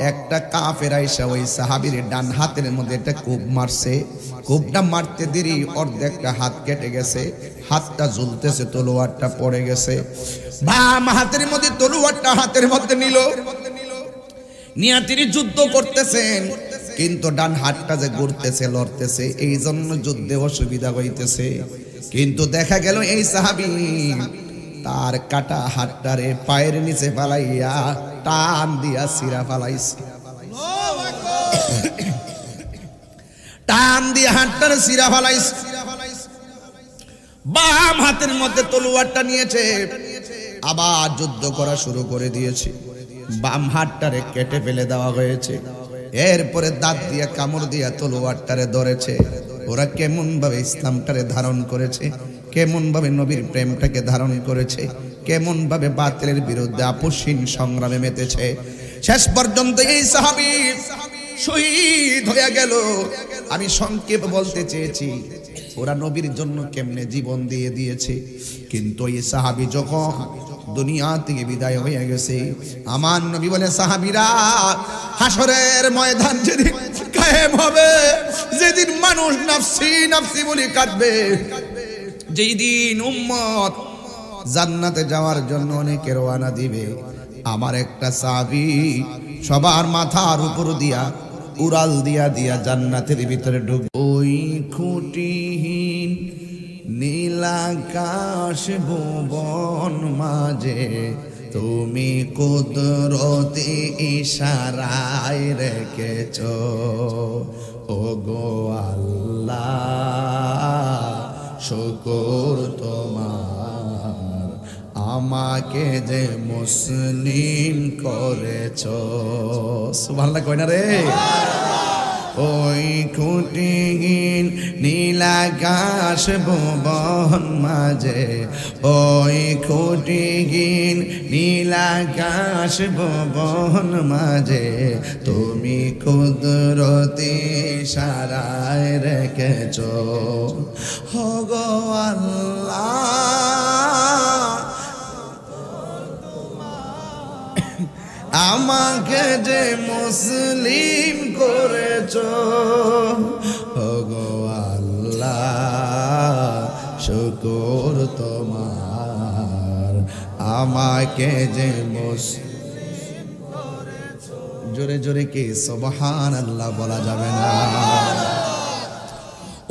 একটা কাফের আইসা ওই সাহাবীর ডান হাতের মধ্যে একটা কোপ মারছে। কোপটা মারতে দেরি অর্ধেকটা হাত কেটে গেছে, হাতটা ঝুলতেছে, তলোয়ারটা পড়ে গেছে। বাম হাতের মধ্যে তলোয়ারটা হাতের মধ্যে নিল, নিয়ে তিনি যুদ্ধ করতেছেন, কিন্তু ডান হাতটা যে ঘুরতেছে, লড়তেছে, এই জন্য যুদ্ধে অসুবিধা হইতেছে। কিন্তু দেখা গেল এই সাহাবী তার কাটা হাতটারে পায়ের নিচে ফালাইয়া টান দিয়া সিরা ফালাইছে, টান দিয়ে হাতটারে সিরা ফালাইছে। বাম হাতের মধ্যে তলোয়ারটা নিয়েছে, আবার যুদ্ধ করা শুরু করে দিয়েছে। বাম হাতটারে কেটে ফেলে দেওয়া হয়েছে। এরপরে দাঁত দিয়ে কামড় দিয়া তলোয়ারটারে ধরেছে। ওরা কেমন ভাবে ইসলামটারে ধারণ করেছে, কেমন ভাবে নবীর প্রেমটাকে ধারণ করেছে, কেমন ভাবে বাতিলের বিরুদ্ধে আপসহীন সংগ্রামে মেতেছে। শেষ পর্যন্ত এই সাহাবী শহীদ হয়ে গেল। আমি সংক্ষেপ বলতে চেয়েছি ওরা নবীর জন্য কেমনে জীবন দিয়ে দিয়েছে। কিন্তু এই সাহাবী যখন দুনিয়া থেকে বিদায় হয়ে গেছে, আমার নবী বলে, সাহাবীরা, হাসরের ময়দান যেদিন কায়েম হবে, যেদিন মানুষ নাফসি নাফসি বলে কাঁদবে, যেই দিন উম্মত জান্নাতে যাওয়ার জন্য অনেকে রওনা দিবে, আমার একটা সাহাবী সবার মাথার উপর দিয়া উড়াল দিয়া দিয়া জান্নাতের ভিতরে ঢুক। ওই খুঁটিহীন নীলাকাশ ভুবন মাঝে তুমি কুদরতি ইশারায় রেখেছ, ও গো আল্লাহ শুকর তোমার, আমাকে যে মুসলিম করেছ। সুবহানাল্লাহ কই না রে? ওই খুঁটিহীন নীলাকাশ ভুবন মাঝে, ওই খুঁটিহীন নীলাকাশ ভুবন মাঝে তুমি কুদরতি ইশারায় রেখেছ, ও গো আল্লাহ আমাকে যে মুসলিম করেছ, ও গো আল্লাহ শুকর তোমার, আমাকে যে মুসলিম করেছ। জোরে জোরে কি সুবহানাল্লাহ বলা যাবে না?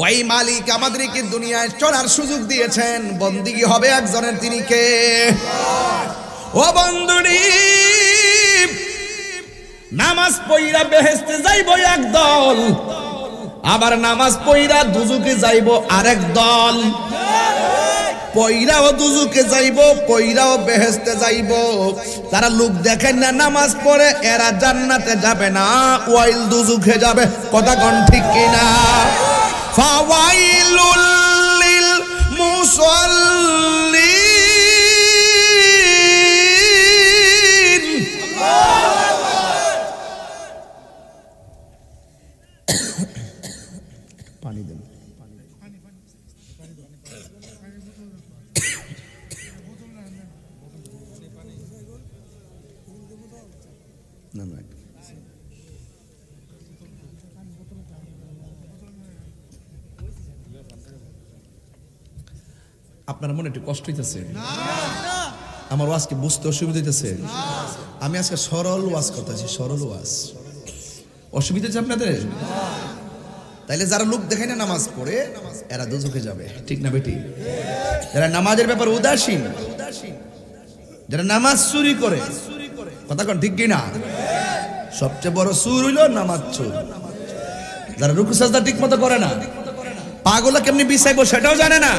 ওই মালিক আমাদেরকে দুনিয়ায় চলার সুযোগ দিয়েছেন, বন্দিগি হবে একজনের, তিনি কে? ও বন্ধুরি, নামাজ পড়িরা বেহেশতে যাইব একদল, আবার নামাজ পড়িরা দুজকে যাইব আরেক দল। পয়রাও দুজকে যাইব, পয়রাও বেহেশতে যাইব। তারা লোক দেখেন না নামাজ পড়ে, এরা জান্নাতে যাবে না, ওয়াইল দুজকে যাবে। কথা কোন ঠিক কিনা? ফাওয়াইলুল লিল মুসাল্লিন। পানি দেন। না না, আপনার মনে একটু কষ্ট হইতেছে? আমার ওয়াজকে বুঝতে অসুবিধা হইতেছে? আমি আজকে সরল ওয়াজ করতেছি, সরল ওয়াজ। অসুবিধা হচ্ছে আপনাদের? তাইলে যারা লোক দেখায় না নামাজ পড়ে, এরা দুজকে যাবে, ঠিক না বেটি? যারা নামাজের ব্যাপার উদাসীন, যারা নামাজ চুরি করে, কথা কোন ঠিক কিনা? সবচেয়ে বড় চুর হইল নামাজ চুর। যারা রুকু সাজদা ঠিক মতো করে না, পাগুলা কেমনি বিছাইবো সেটাও জানে না,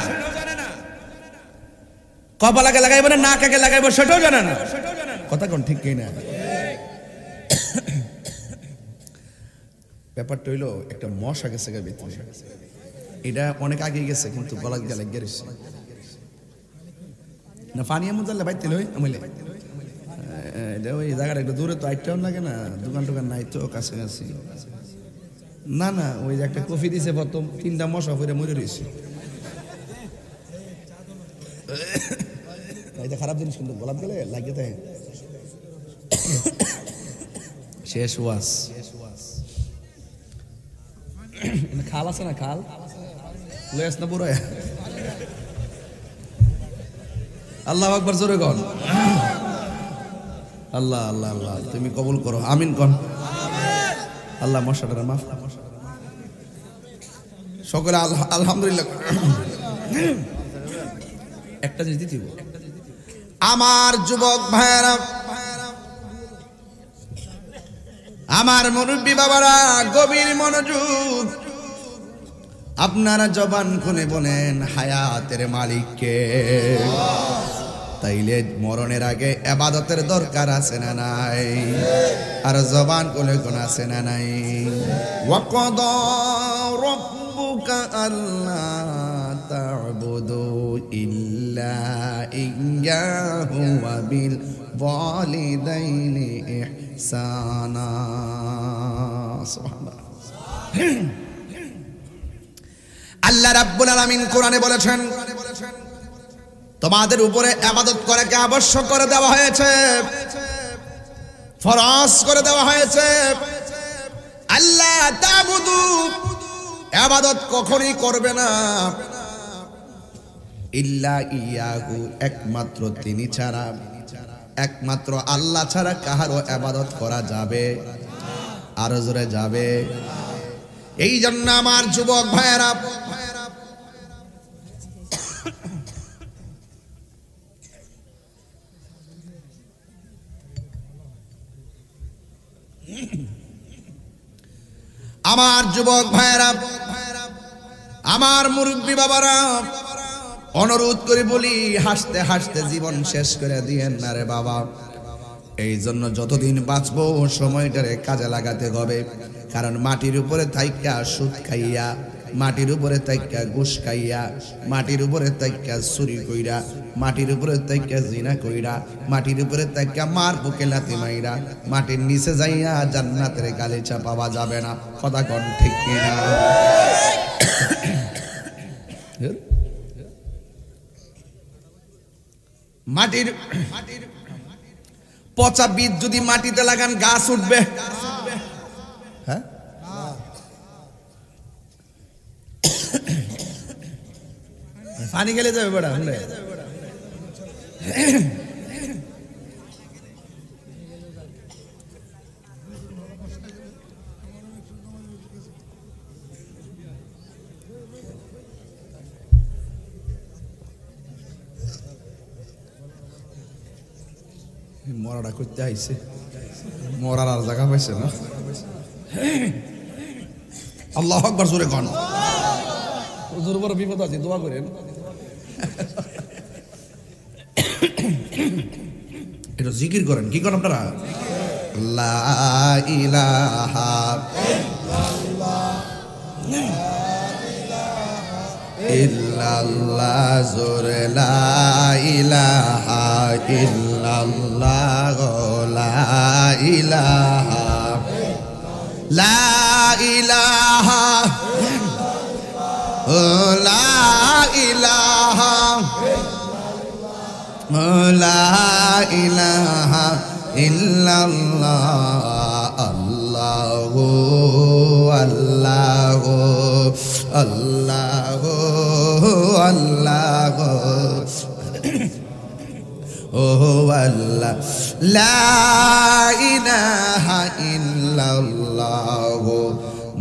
কপালাকে লাগাইবো না নাকাকে লাগাইবো সেটাও জানে না। কথা কোন ঠিক কিনা? ব্যাপারটা হইলো একটা মশা গেছে গা ভিতরে, এটা অনেক আগে গেছে, কিন্তু গলা গেলে গেছে না। পানি এমন জানলে বাইতে লই আমলে এটা ওই জায়গাটা একটু দূরে, তো আইটাও লাগে না, দোকান টোকান নাই তো কাছাকাছি। না না, ওই যে একটা কফি দিছে প্রথম, 3টা মশা ফিরে মরে রয়েছে। এটা খারাপ জিনিস, কিন্তু গলাপ গেলে লাগিয়ে থাকে। শেষ ওয়াজ খাল আছে না, খাল লয়েস না পুরো। আল্লাহু আকবার, জোরে কন আল্লাহ আল্লাহ আল্লাহ, তুমি কবুল করো, আমিন কন। আল্লাহ মশাটা মাফ, সকলে আলহামদুলিল্লাহ। একটা জিনিস দিতে আমার যুবক ভাইয়েরা, আমার মুরব্বী বাবারা, গভীর মনোযোগ। আপনারা জবান খুলে বলেন হায়াতের মালিককে। তাইলে মরণের আগে ইবাদতের দরকার আছে না নাই? আর জবান খুলে কোন আছে না নাই? ওয়াকাদা রাব্বুকা আল্লা তা'বুদু ইল্লা ইয়্যাহু ওয়া বিল ওয়ালিদাইনি ইহসানা। সুবহানাল্লাহ। আল্লাহ রাব্বুল আলামিন কোরআনে বলেছেন, তোমাদের উপরে ইবাদত করাকে আবশ্যক করে দেওয়া হয়েছে, ফরজ করে দেওয়া হয়েছে। আল্লাহ তা'বুদু, ইবাদত কখনই করবে না, ইল্লা ইয়াহু, একমাত্র তিনি ছাড়া, একমাত্র আল্লাহ ছাড়া কাহারও ইবাদত করা যাবে? আরো জোরে যাবে? এই জন্য আমার যুবক ভাইয়েরা, আমার যুবক ভাইয়েরা, আমার মুরব্বী বাবারা, অনুরোধ করে বলি, হাসতে হাসতে জীবন শেষ করে দিয়েন না রে বাবা। এই জন্য যতদিন বাঁচবো সময়টারে কাজে লাগাতে হবে। কারণ মাটির উপরে থাইকা সুদ খাইয়া, মাটির উপরে থাইকা ঘুষ খাইয়া, মাটির উপরে থাইকা চুরি কইরা, মাটির উপরে থাইকা জিনা কইরা, মাটির উপরে থাইকা মার বুকে লাথি মাইরা, মাটির নিচে যাইয়া জান্নাতের গালিচা পাওয়া যাবে না। কথা কোন ঠিক কিনা? মাটির পচা বীজ যদি মাটিতে লাগান গাছ উঠবে? হ্যাঁ, পানি খেলে যাবে বেড়া। মরাটা করতে আইছে, মরার আর জায়গা পাইছে না। আল্লাহু আকবার, জোরে কন। জোর বড় বিপদ আছে, দোয়া করেন। এটা জিকির করেন, কি করেন আপনারা? লা ইলাহা ইল্লাল্লাহ, জোরে লা ইলাহা ইল্লাল্লাহ, লা ইলাহা, লা ইলাহা, লা ইলাহা, লা ইলাহা ইল্লাল্লাহ, আল্লাহু আল্লাহু আল্লাহু আল্লাহু ও আল্লাহ, লা ইলাহা ইল্লাল্লাহ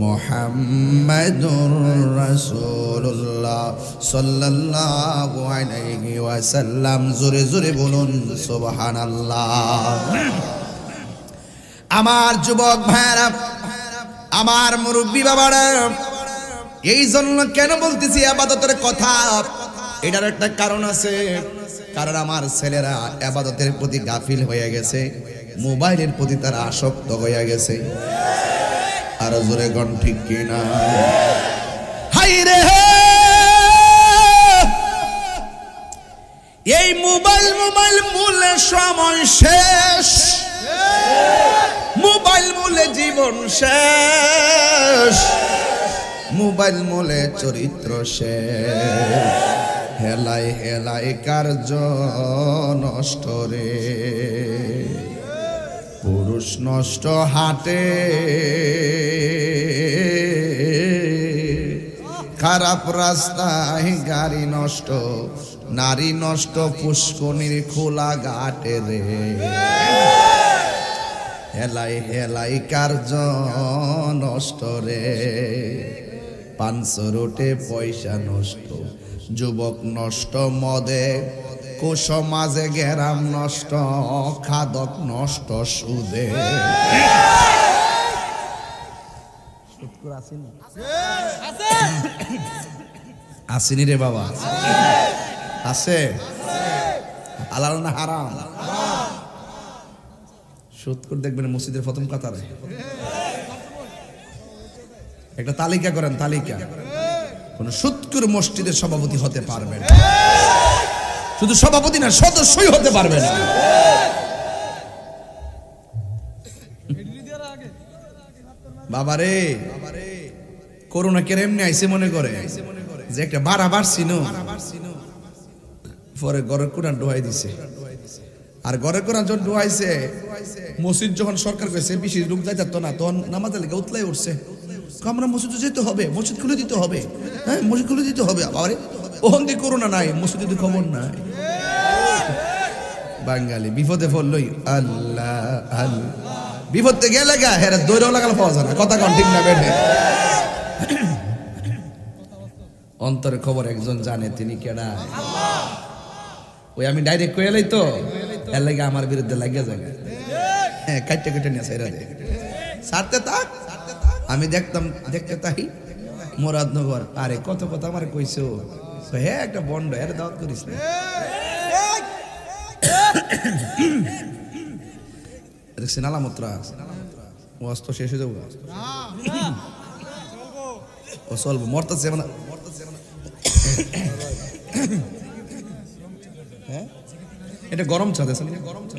মুহাম্মাদুর রাসূলুল্লাহ সাল্লাল্লাহু আলাইহি ওয়াসাল্লাম। জোরে জোরে বলুন সুবহানাল্লাহ। আমার যুবক ভাইরা, আমার মুরব্বী বাবারা, এই জন্য কেন বলতেছি ইবাদতের কথা, এটার একটা কারণ আছে। কারণ আমার ছেলেরা ইবাদতের প্রতি গাফিল হয়ে গেছে, মোবাইলের প্রতি তারা আসক্ত হয়ে গেছে। আর জোরে গণ ঠিক কিনা? হাই রে, এই মোবাইল মূলে সময় শেষ, মোবাইল মূলে জীবন শেষ, মোবাইল মূলে চরিত্র শেষ। হেলায় হেলায় কার্য নষ্ট রে, পুরুষ নষ্ট হাটে, খারাপ রাস্তায় গাড়ি নষ্ট, নারী নষ্ট পুষ্কনির খোলা ঘাটে রে। হেলাই হেলাই কার্য নষ্ট রে, 500 রোটে পয়সা নষ্ট, যুবক নষ্ট মদে, কুসমাজে গেরাম নষ্ট, খাদক নষ্ট সুদে। আসেনি রে বাবা? আছে? হালাল না হারাম? সুদখোর দেখবেন মসজিদের প্রথম কাতারে। একটা তালিকা করেন, তালিকা। কোন সুদখোর মসজিদের সভাপতি হতে পারবে না, শুধু সভাপতি না সদস্যই হতে পারবে না। বাবারে করোনা কেমনে আইছে মনে করে যে একটা বাড়া বাড়ছিল, পরে ঘরের কোরআন ডোয়াই দিছে। আর ঘরের কোরআন যখন ডোয়াইছে, মসজিদ যখন সরকার কইছে বেশি লোক যাইতো না, তখন নামাজের লেগে উতলাই উঠছে, আমরা মসজিদে যেতে হবে, মসজিদ খুলে দিতে হবে, হ্যাঁ মসজিদ খুলে দিতে হবে। আরে ওখান দিয়ে করোনা নাই, মসজিদে খবর নাই। বাঙালি বিপদে পড়লই আল্লাহ আল্লাহ, বিপদে গেলে গা হেরা দৌড়াও লাগাল পাওয়া যায় না। কথা কন ঠিক না বেঠে? অন্তরের খবর একজন জানে, তিনি কেডা? ওই আমি ডাইরেক্ট কয়ে এলাই তো, এর লাগে আমার বিরুদ্ধে লাগিয়ে যায়। হ্যাঁ কাটতে কেটে নিয়ে সেরা দে সারতে থাক। আমি দেখতাম, দেখতে তাই মুরাদনগর, আরে কত কথা আমার কইছো, হ্যাঁ একটা বন্ড, এর দাওয়াত করিস না। দেখছেন আলামতরা, ওয়াজ তো শেষ হয়ে যাবো, ও চলবো, মরতেছে না। হ্যাঁ এটা গরম চা দেন, গরম চা।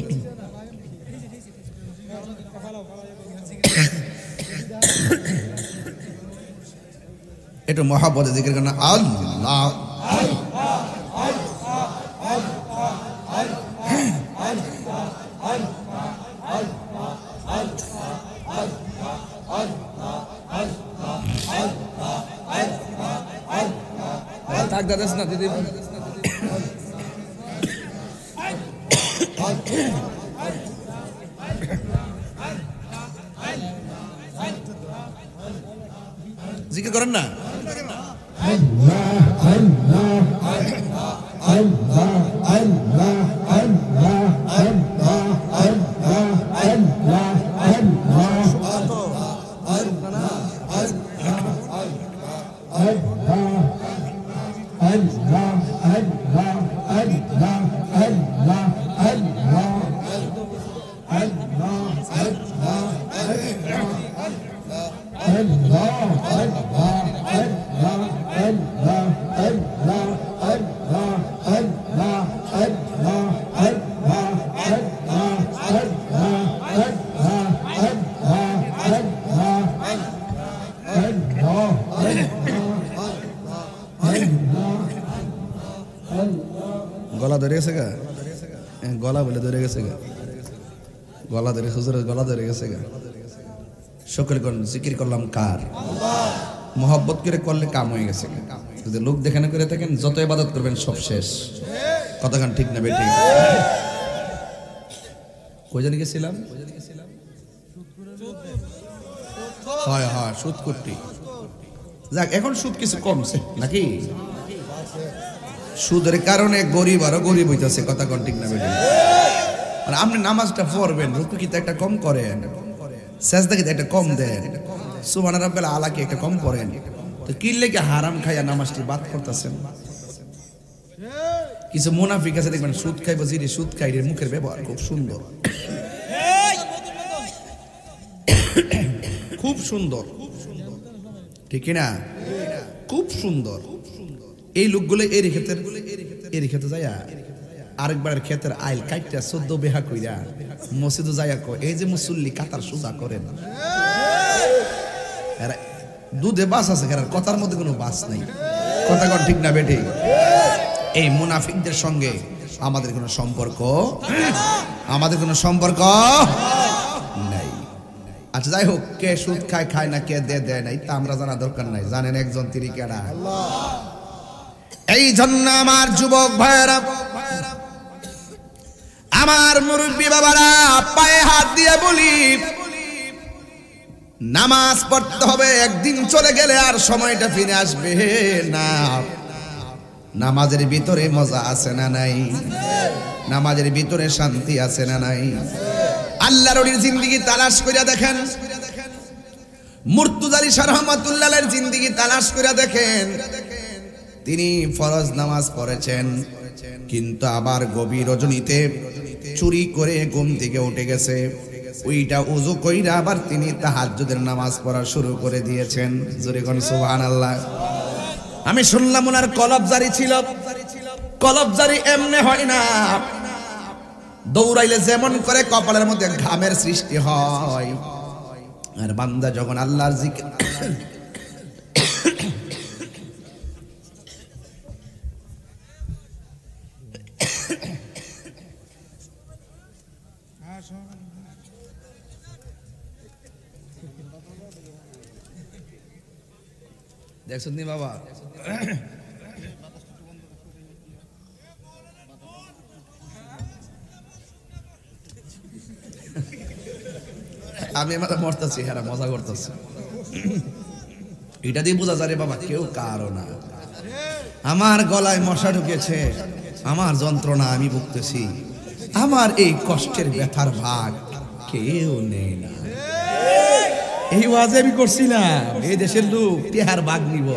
একটু মহাব্বতে জিকির করেন আল্লাহ। থাক দাদাস না দিদি, জিকির করেন না। গলা ধরে গেছে গা, গলা বলে ধরে গেছে গা, গলা ধরে হুজুরের গলা ধরে গেছে গা। সকলে কোন জিকির করলাম কার? মহব্বত করে করলে কাম হয়ে গেছে। যদি লোক দেখানো করে থাকেন, যত ইবাদত করবেন সব শেষ। কতক্ষণ ঠিক না বেঠিক? কই জানি গেছিলাম? হয় হয় সুদ করতে যাক, এখন সুদ কিছু কমছে নাকি? সুদের কারণে গরিব আরো গরিব হইতেছে। কথা কন ঠিক না বেঠিক? আর আপনি নামাজটা পড়বেন, রুকু কি একটা কম করেন, সেজদা কি একটা কম দেন, সুবহান রাব্বিল আলা কি একটা কম করেন, তো কি লেগে হারাম খাইয়া নামাজটি বাদ করতেছেন? কিছু মুনাফিক আছে দেখবেন, সুদ খাইবো, জিরে সুদ খাই, মুখের ব্যবহার খুব সুন্দর, খুব সুন্দর, ঠিক না? খুব সুন্দর। এই লোকগুলো এর ক্ষেত্রে যাইয়া আরেকবার ক্ষেতের আইল কাইটা 14 বেহা কইরা মসজিদে যাইয়া কয়, এই যে মুসল্লি কাতার সোজা করেন, দুধে বাস আছে, কথার মধ্যে কোনো বাস নেই। কথা কন ঠিক না বেঠিক? এই মুনাফিকদের সঙ্গে আমাদের কোনো সম্পর্ক, আমাদের কোনো সম্পর্ক আচ্ছা যাই হোক, কে সুদ খায় খায় না, কে দেয় না, এটা আমরা জানা দরকার নাই। জানেন একজন তিনি কেডা? এই জন্য আমার যুবক ভাইয়েরা, আমার মুরব্বী বাবারা, পায়ে হাত দিয়ে বলি, নামাজ পড়তে হবে। একদিন চলে গেলে আর সময়টা ফিরে আসবে না। নামাজের ভিতরে মজা আছে না নাই? নামাজের ভিতরে শান্তি আছে না নাই? আল্লাহর ওলির জিন্দেগি তালাশ করে দেখেন, মুর্তুজা আলী শাহ রহমাতুল্লাহর জিন্দেগি তালাশ করে দেখেন। তিনি ফরজ নামাজ পড়েছেন, কিন্তু আবার গভীর রজনীতে চুরি করে ঘুম থেকে উঠে গেছে, ওইটা ওযু কইরা আবার তিনি তাহাজ্জুদের নামাজ পড়া শুরু করে দিয়েছেন। জোরে কোন সুবহানাল্লাহ। আমি শুনলাম ওনার কলব জারি ছিল। কলব জারি এমনি হয় না, দৌড়াইলে যেমন করে কপালের মধ্যে ঘামের সৃষ্টি হয়। আর বান্দা যখন আল্লাহর জিকির, দেখছেন নি বাবা, আমি আমার মরতেছি, হ্যাঁ মজা করতেছি। এটা দিয়ে বোঝা যায় রে বাবা, কেউ কারো না। আমার গলায় মশা ঢুকেছে, আমার যন্ত্রণা আমি ভুগতেছি, আমার এই কষ্টের ব্যথার ভাগ কেউ নেই না। এই ওয়াজ আমি করছিলাম, এই দেশের লোক টেহার ভাগ নিব,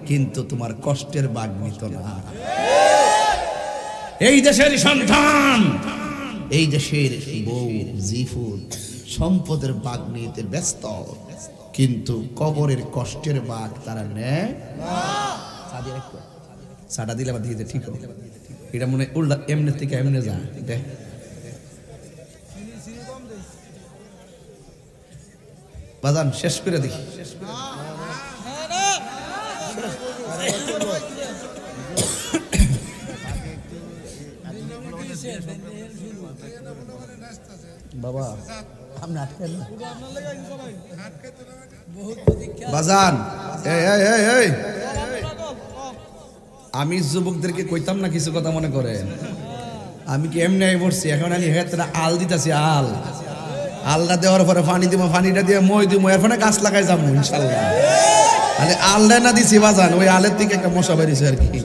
কিন্তু তোমার কষ্টের ভাগ নিত না। এই দেশের সন্তান, এই দেশের বউ জিফুর সম্পদের ভাগ নিতে ব্যস্ত, কিন্তু কবরের কষ্টের ভাগ তারা নেয় না। সাটা দিলে আবার দিয়ে ঠিক হবে, এটা মনে উল্টা এমনি থেকে এমনি যা দেখ। বাজান শেষ করে দেখি। বাবা বাজান, আমি যুবকদেরকে কইতাম না কিছু কথা মনে করেন। আমি কি এমনি পড়ছি, এখন আমি হেতরা আল দিতেছি। আলটা দেওয়ার পরে পানি দিব, পানিটা দিয়ে মই দিব, এর ফলে গাছ লাগাই যাবো ইনশাল্লাহ। মানে আলটা না দিছি বাজান, ওই আলের থেকে একটা মশা বেরিয়েছে আর কি,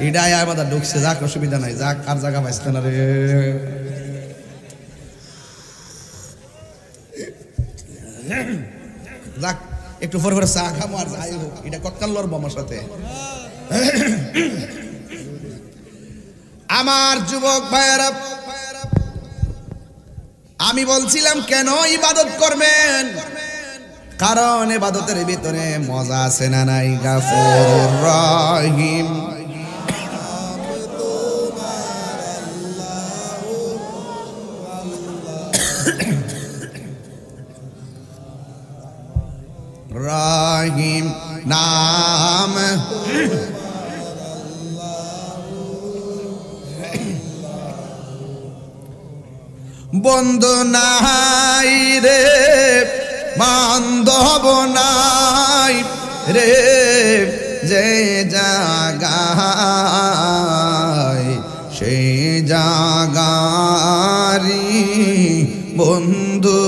এটাই আমাদের ঢুকছে। যাক অসুবিধা নাই, যাক আর জায়গা পাইছে না রে। যাক একটু পরে পরে চা খাবো আর যাই হোক, এটা কটকান লড়বো আমার সাথে। আমার যুবক ভাইয়েরা, আমি বলছিলাম কেন ইবাদত করবেন, কারণ ইবাদতের ভিতরে মজা আছে না নাই? গাফুর রহিম, রহিম নাম বন্ধু নাই রে, বান্ধব নাই রে, যে জাগায় সেই জাগারি বন্ধু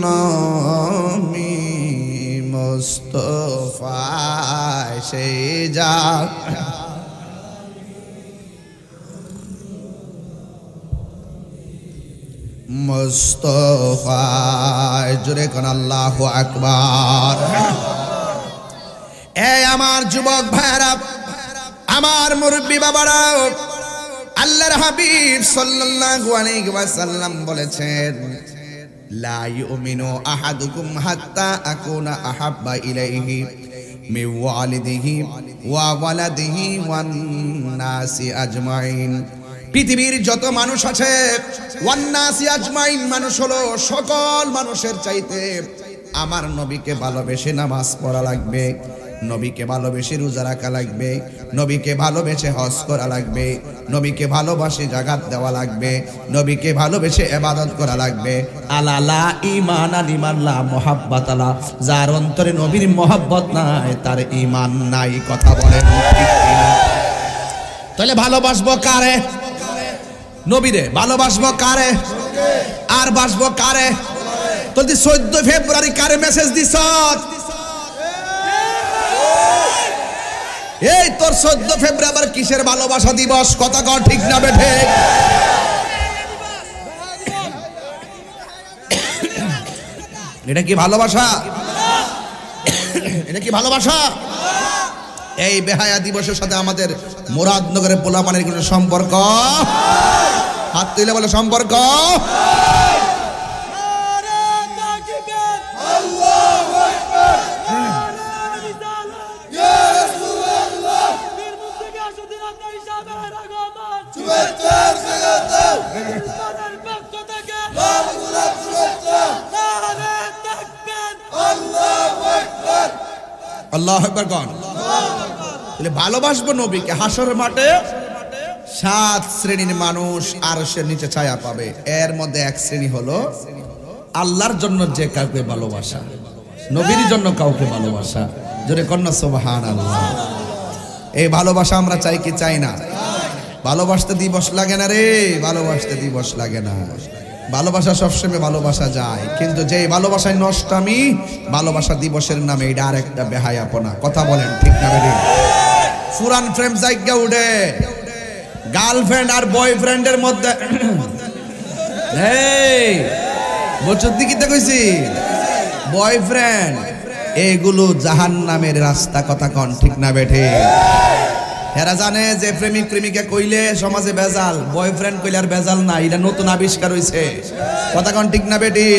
নমি মুস্তফা, সেই জাগা মুস্তফা। জোরে কোন আল্লাহু আকবার। এই আমার যুবক ভাইরা, আমার মুরব্বী বাবারা, আল্লাহর হাবিব সাল্লাল্লাহু আলাইহি ওয়াসাল্লাম বলেছেন, লা ইউমিনু আহাদুকুম হাত্তা আকুনা আহাব্বা ইলাইহি মিন ওয়ালিদিহি ওয়া ওয়ালাদিহি ওয়ান নাসি আজমাইন। পৃথিবীর যত মানুষ আছে, ওয়ান্নাসি আজমাইন, মানুষ হলো সকল মানুষের চাইতে আমার নবীকে ভালোবেসে নামাজ পড়া লাগবে। নবীকে ভালোবেসে রোজা রাখা লাগবে, নবীকে ভালোবেসে হজ করা লাগবে, নবীকে ভালোবাসে জাকাত দেওয়া লাগবে, নবীকে ভালোবেসে ইবাদত করা লাগবে। আলা লা ঈমান লিমান লা মুহাব্বাত লা, যার অন্তরে নবীর মহব্বত নাই তার ঈমান নাই। কথা বলেন ঠিক কিনা? তাহলে ভালোবাসবো কারে? নবীরে। ভালোবাসবো কারে? আর বাসবো কারে? তুই 14 ফেব্রুয়ারি কারে মেসেজ দিছ? এই তোর 14 ফেব্রুয়ারি আবার কিসের ভালোবাসা দিবস? কথা কর ঠিক না বেঠে? এটা কি ভালোবাসা? এটা কি ভালোবাসা? এই বেহায়া দিবসের সাথে আমাদের মুরাদনগরের পোলাপানের কোনো সম্পর্ক? হাত তুলে বলে সম্পর্ক। আল্লাহু আকবার কোন? তাহলে ভালোবাসবো নবীকে। হাসরের মাঠে 7 শ্রেণীর মানুষ আরশের নিচে ছায়া পাবে। এর মধ্যে এক শ্রেণী হলো আল্লাহর জন্য যে কাউকে ভালোবাসা, নবীর জন্য কাউকে ভালোবাসা। জোরে কন্যা সুবহানাল্লাহ। এই ভালোবাসা আমরা চাই কি চাই না? ভালোবাসতে দিবস লাগে না রে, ভালোবাসতে দিবস লাগে না। ভালোবাসা সবসময় ভালোবাসা যায়, কিন্তু যে ভালোবাসায় নষ্টামি, ভালোবাসা দিবসের নামে এটা আরেকটা বেহায়াপনা। কথা বলেন ঠিক না বেঠিক? পুরান প্রেম জায়গা উঠে গার্লফ্রেন্ড আর বয়ফ্রেন্ডের মধ্যে এই বছর দিকিতে কইছি বয়ফ্রেন্ড, এগুলো জাহান্নামের রাস্তা। কথা কন ঠিক না বেঠে? এরা জানে যে প্রেমিক প্রেমিকা কইলে সমাজে বেজাল, বয়ফ্রেন্ড কইলে আর বেজাল না, এটা নতুন আবিষ্কার হইছে। কথা কন ঠিক না বেটি?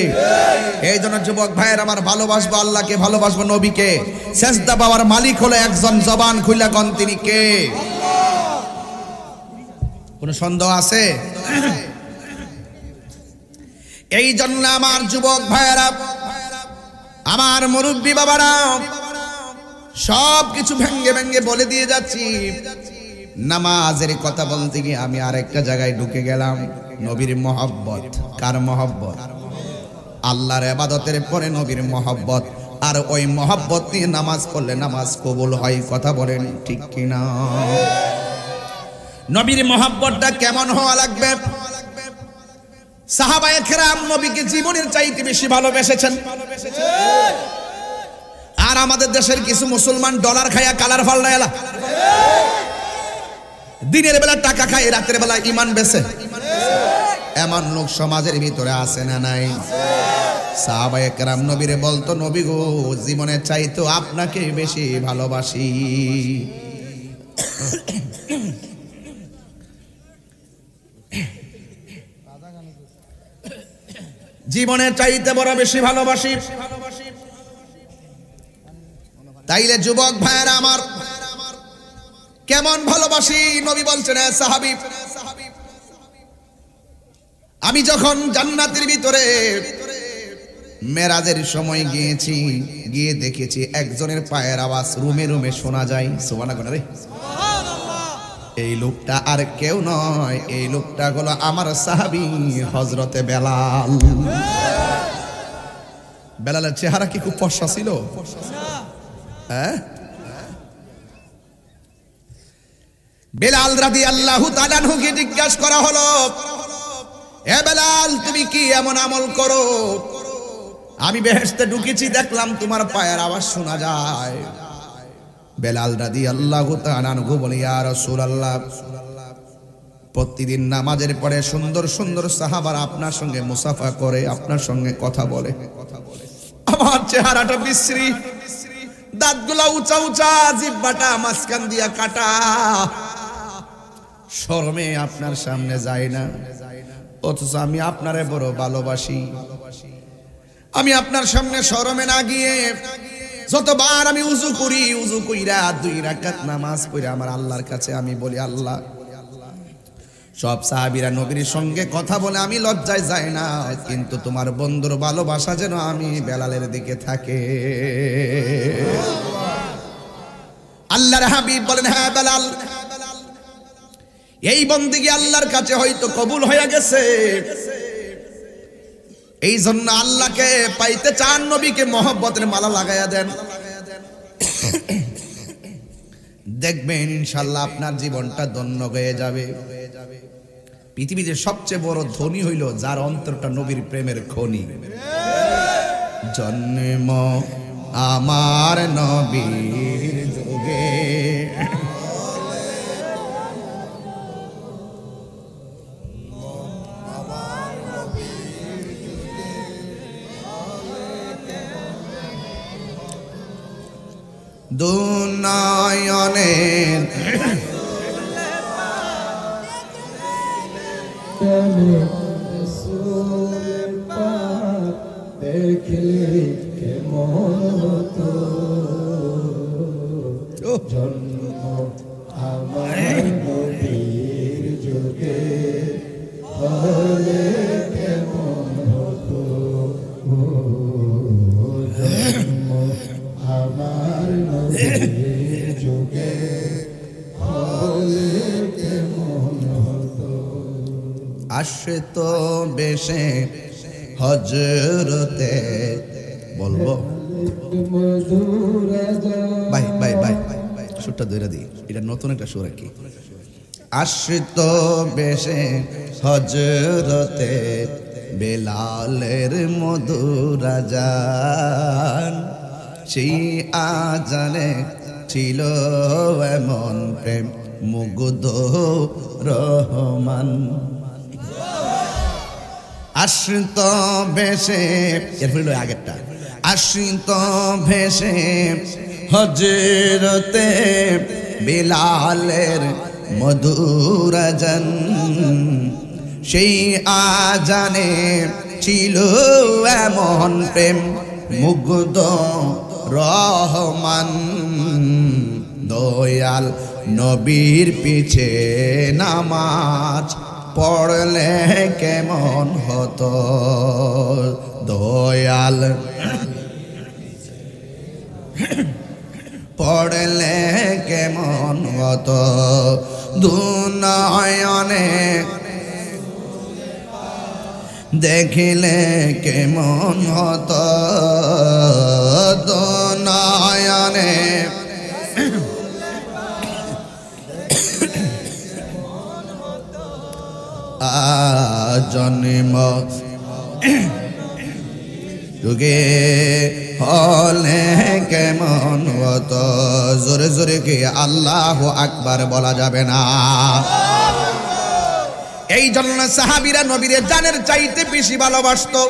এই জন্য যুবক ভাইয়ের আমার, ভালোবাসবো আল্লাহকে, ভালোবাসবো নবীকে। সেজদা পাওয়ার মালিক হলো একজন, জবান খুইলা কন তিনি কে? কোন সন্দেহ আছে? এই জন্য আমার যুবক ভাইয়েরা, আমার মুরব্বী বাবারা, সব কিছু ভেঙ্গে ভেঙ্গে বলে দিয়ে যাচ্ছি। নামাজের কথা বলতে গিয়ে আমি আরেকটা জায়গায় ঢুকে গেলাম। নবীর মহব্বত। কার মহব্বত? আল্লাহর ইবাদতের পরে নবীর মহব্বত। আর ওই মহব্বত নিয়ে নামাজ পড়লে নামাজ কবুল হয়। কথা বলেন ঠিক কিনা? নবীর মহব্বতটা কেমন হওয়া লাগবে? সাহাবায়ে কেরাম নবীকে জীবনের চাইতে বেশি ভালোবেসেছেন। আর আমাদের দেশের কিছু মুসলমান ডলার খায়া কালার ফাল্লা এলা, দিনের বেলা টাকা খায়, রাতের বেলা ইমান বেচে। এমন লোক সমাজের ভিতরে আছে না নাই? সাহাবায়ে কেরাম নবীরে বলতো, নবী গো, জীবনের চাইতো আপনাকে বেশি ভালোবাসি। জীবনের চাইতে বড় বেশি ভালোবাসি। তাইলে যুবক ভাইয়েরা আমার, কেমন ভালোবাসি? নবী বলছেন, সাহাবী, আমি যখন জান্নাতের ভিতরে মেরাজের সময় গিয়েছি, গিয়ে দেখেছি একজনের পায়ের আওয়াজ রুমে রুমে শোনা যায়। সুবহানাল্লাহ রে। এই লোকটা আর কেউ নয়, এই লোকটা হলো আমার সাহাবী হযরতে বেলাল। বেলালের চেহারা কি খুব ফর্সা ছিল? হ্যাঁ। বেলাল রাদিয়াল্লাহু তাআলা আনহুকে জিজ্ঞাসা করা হলো, এ বেলাল, তুমি কি এমন আমল করো? আমি বেহেশতে ঢুকেছি, দেখলাম তোমার পায়ের আওয়াজ শোনা যায়। বেলাল রাদিয়াল্লাহু তাআলা আনহু বলে, ইয়া রাসূলুল্লাহ, প্রতিদিন নামাজের পরে সুন্দর সুন্দর সাহাবারা আপনার সঙ্গে মুসাফা করে, আপনার সঙ্গে কথা বলে। আমার চেহারাটা বিশ্রী, দাঁতগুলা উঁচা উঁচা, জিহ্বাটা মাঝখান দিয়া কাটা, শরমে আপনার সামনে যায় না। অথচ আমি আপনারে বড় ভালোবাসি। আমি আপনার সামনে শরমে না গিয়ে যতবার আমি উযু করি, উযু কইরা 2 রাকাত নামাজ পড়ে আমার আল্লাহর কাছে আমি বলি, আল্লাহ, সব সাহাবীরা নবীর সঙ্গে কথা বলে আমি লজ্জায় যাই না, কিন্তু তোমার বন্ধুর ভালোবাসা যেন আমি বেলালের দিকে থাকে। আল্লাহর হাবিব বলেন, হ্যাঁ বেলাল, এই বন্দেগী আল্লাহর কাছে হয়তো কবুল হয়ে গেছে, এই জন্য আল্লাহকে পাইতে চান, নবীকে মহব্বতের মালা লাগাইয়া দেন, দেখবেন ইনশাআল্লাহ আপনার জীবনটা ধন্য হয়ে যাবে। পৃথিবীতে সবচেয়ে বড় ধনী হইল যার অন্তরটা নবীর প্রেমের খনি। জন্ম আমার নবীর যুগে, দুনয়নের দেখলে কেমন হতো জন্ম আমার নবীর যুগে হলে কেমন হতো, জন্ম আমার নবীর যুগে হলে কেমন হতো। আসে তো বেশে হজরতে, বলবো ভাই ভাই ভাই সুরটা ধরে দিই, এটা নতুন একটা সুর আর কি। আশ্রিত বেশে হজরতে বেলালের মধুর আজান, সেই আজানে ছিল এমন প্রেম মুগ্ধ রহমান। আশ্রিত ভেসে, এরপরে আগেরটা, আশ্রিত ভেসে হজরতে বেলালের মধুর আজান, সেই আজানে ছিল এমন প্রেম মুগ্ধ রহমান। দয়াল নবীর পিছে নামাজ পড়লে কেমন হতো, দয়াল পড়লে কেমন হতো, দুনয়নে দেখিলে কেমন হতো, দুনয়নে জন্ম যুগে হলে কেমন হতো, জোরে জোরে কে আল্লাহু আকবার বলা যাবে না। এই জন্য সাহাবীরা নবীরে জানের চাইতে বেশি ভালোবাসতো।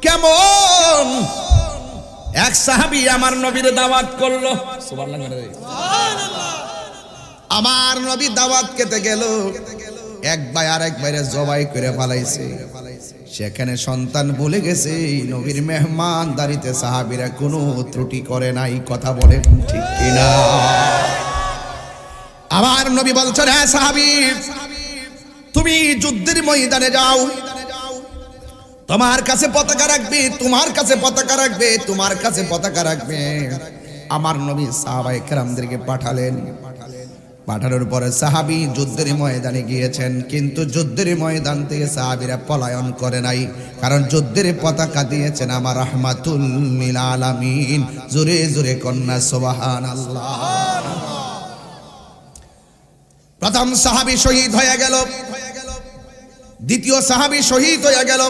কেমন এক সাহাবী আমার নবীরে দাওয়াত করলো, আমার নবী দাওয়াত খেতে গেল, এক ভাই আরেক ভাইরে জবাই করে পালাইছে, সেখানে সন্তান বলে গেছে, নবীর মেহমানদারিতে সাহাবীরা কোনো ত্রুটি করে নাই, কথা বলে ঠিক কিনা? আমার নবী বলছেন, হ্যাঁ সাহাবী, তুমি যুদ্ধের ময়দানে যাও, তোমার কাছে পতাকা রাখবে, তোমার কাছে পতাকা রাখবে, তোমার কাছে পতাকা রাখবে। আমার নবী সাহাবায়ে কেরামদেরকে পাঠালেন, পাঠানোর পরে সাহাবী যুদ্ধের ময়দানে গিয়েছেন, কিন্তু যুদ্ধের ময়দান থেকে সাহাবীরা পলায়ন করে নাই, কারণ যুদ্ধের পতাকা দিয়েছেন আমার রাহমাতুল লিল আলামিন। জোরে জোরে কন্যা সুবহানাল্লাহ। প্রথম সাহাবী শহীদ হয়ে গেল, দ্বিতীয় সাহাবী শহীদ হয়ে গেল,